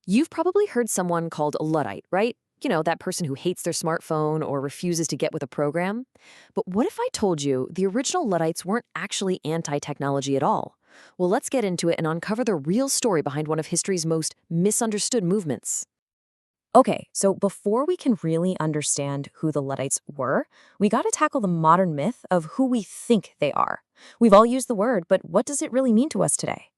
You've probably heard someone called a Luddite, right? You know, that person who hates their smartphone or refuses to get with a program. But what if I told you the original Luddites weren't actually anti-technology at all? Well, let's get into it and uncover the real story behind one of history's most misunderstood movements. Okay, so before we can really understand who the Luddites were, we got to tackle the modern myth of who we think they are. We've all used the word, but what does it really mean to us today?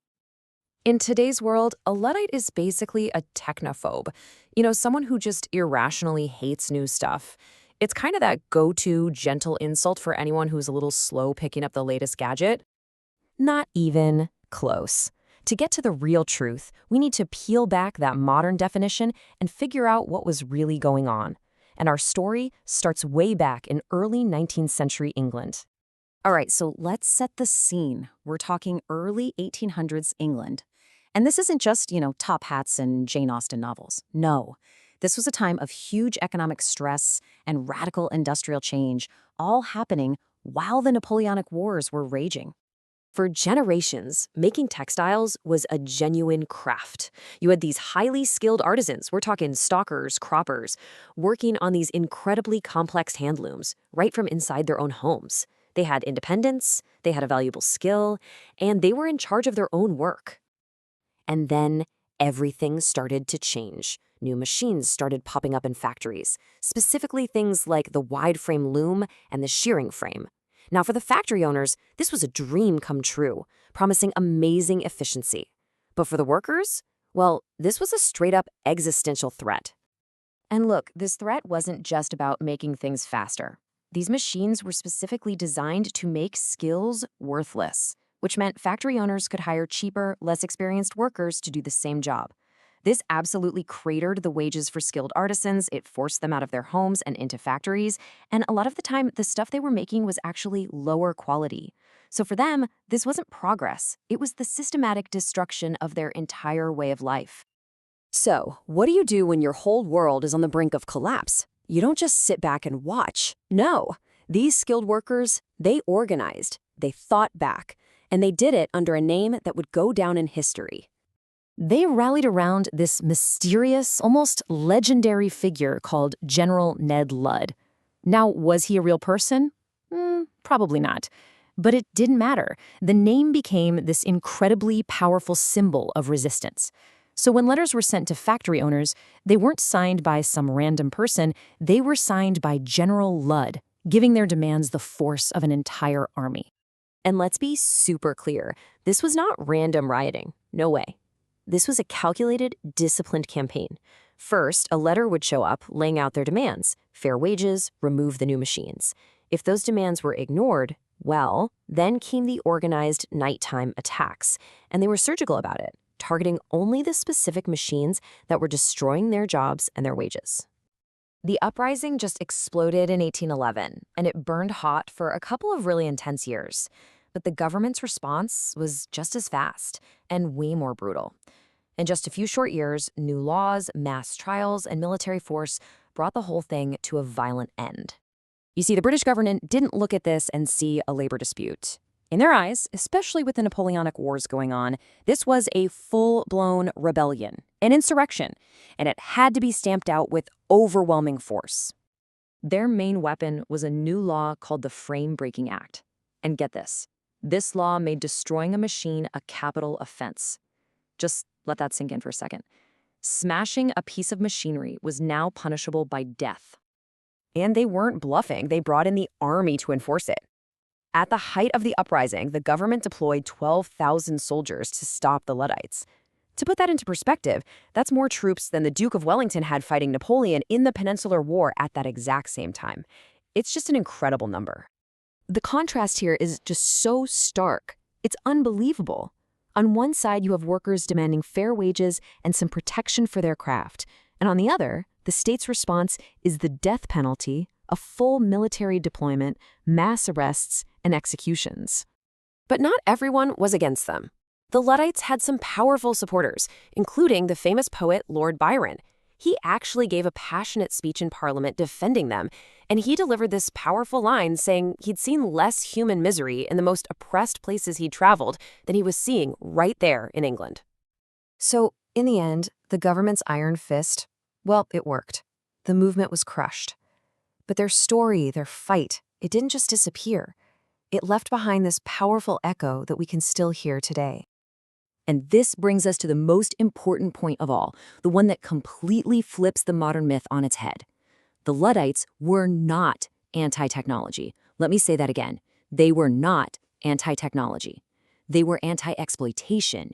In today's world, a Luddite is basically a technophobe. You know, someone who just irrationally hates new stuff. It's kind of that go-to gentle insult for anyone who's a little slow picking up the latest gadget. Not even close. To get to the real truth, we need to peel back that modern definition and figure out what was really going on. And our story starts way back in early 19th century England. All right, so let's set the scene. We're talking early 1800s England. And this isn't just, top hats and Jane Austen novels. No, this was a time of huge economic stress and radical industrial change, all happening while the Napoleonic Wars were raging. For generations, making textiles was a genuine craft. You had these highly skilled artisans, we're talking stockers, croppers, working on these incredibly complex hand looms right from inside their own homes. They had independence, they had a valuable skill, and they were in charge of their own work. And then everything started to change. New machines started popping up in factories, specifically things like the wide frame loom and the shearing frame. Now, for the factory owners, this was a dream come true, promising amazing efficiency. But for the workers, well, this was a straight-up existential threat. And look, this threat wasn't just about making things faster. These machines were specifically designed to make skills worthless, which meant factory owners could hire cheaper, less experienced workers to do the same job. This absolutely cratered the wages for skilled artisans. It forced them out of their homes and into factories, and a lot of the time, the stuff they were making was actually lower quality. So for them, this wasn't progress. It was the systematic destruction of their entire way of life. So, what do you do when your whole world is on the brink of collapse? You don't just sit back and watch. No, these skilled workers, they organized, they thought back, and they did it under a name that would go down in history. They rallied around this mysterious, almost legendary figure called General Ned Ludd. Now, was he a real person? Probably not. But it didn't matter. The name became this incredibly powerful symbol of resistance. So when letters were sent to factory owners, they weren't signed by some random person, they were signed by General Ludd, giving their demands the force of an entire army. And let's be super clear, this was not random rioting. No way. This was a calculated, disciplined campaign. First, a letter would show up laying out their demands: fair wages, remove the new machines. If those demands were ignored, well, then came the organized nighttime attacks, and they were surgical about it, targeting only the specific machines that were destroying their jobs and their wages. The uprising just exploded in 1811, and it burned hot for a couple of really intense years. But the government's response was just as fast and way more brutal. In just a few short years, new laws, mass trials, and military force brought the whole thing to a violent end. You see, the British government didn't look at this and see a labor dispute. In their eyes, especially with the Napoleonic Wars going on, this was a full-blown rebellion, an insurrection, and it had to be stamped out with overwhelming force. Their main weapon was a new law called the Frame Breaking Act. And get this law made destroying a machine a capital offense. Just let that sink in for a second. Smashing a piece of machinery was now punishable by death. And they weren't bluffing. They brought in the army to enforce it. At the height of the uprising, the government deployed 12,000 soldiers to stop the Luddites. To put that into perspective, that's more troops than the Duke of Wellington had fighting Napoleon in the Peninsular War at that exact same time. It's just an incredible number. The contrast here is just so stark. It's unbelievable. On one side, you have workers demanding fair wages and some protection for their craft. And on the other, the state's response is the death penalty, a full military deployment, mass arrests, and executions. But not everyone was against them. The Luddites had some powerful supporters, including the famous poet Lord Byron. He actually gave a passionate speech in Parliament defending them, and he delivered this powerful line saying he'd seen less human misery in the most oppressed places he'd traveled than he was seeing right there in England. So In the end, the government's iron fist, well, it worked. The movement was crushed. But their story, their fight, it didn't just disappear. It left behind this powerful echo that we can still hear today. And this brings us to the most important point of all, the one that completely flips the modern myth on its head. The Luddites were not anti-technology. Let me say that again. They were not anti-technology. They were anti-exploitation.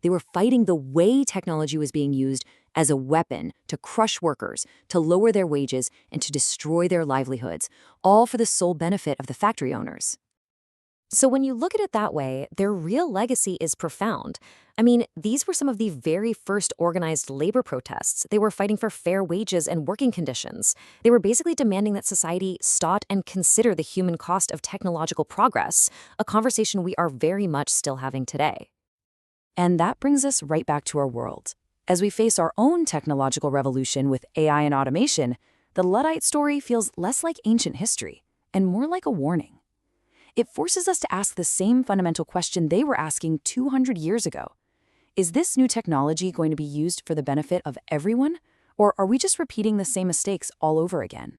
They were fighting the way technology was being used as a weapon to crush workers, to lower their wages, and to destroy their livelihoods, all for the sole benefit of the factory owners. So when you look at it that way, their real legacy is profound. I mean, these were some of the very first organized labor protests. They were fighting for fair wages and working conditions. They were basically demanding that society stop and consider the human cost of technological progress, a conversation we are very much still having today. And that brings us right back to our world. As we face our own technological revolution with AI and automation, the Luddite story feels less like ancient history and more like a warning. It forces us to ask the same fundamental question they were asking 200 years ago. Is this new technology going to be used for the benefit of everyone, or are we just repeating the same mistakes all over again?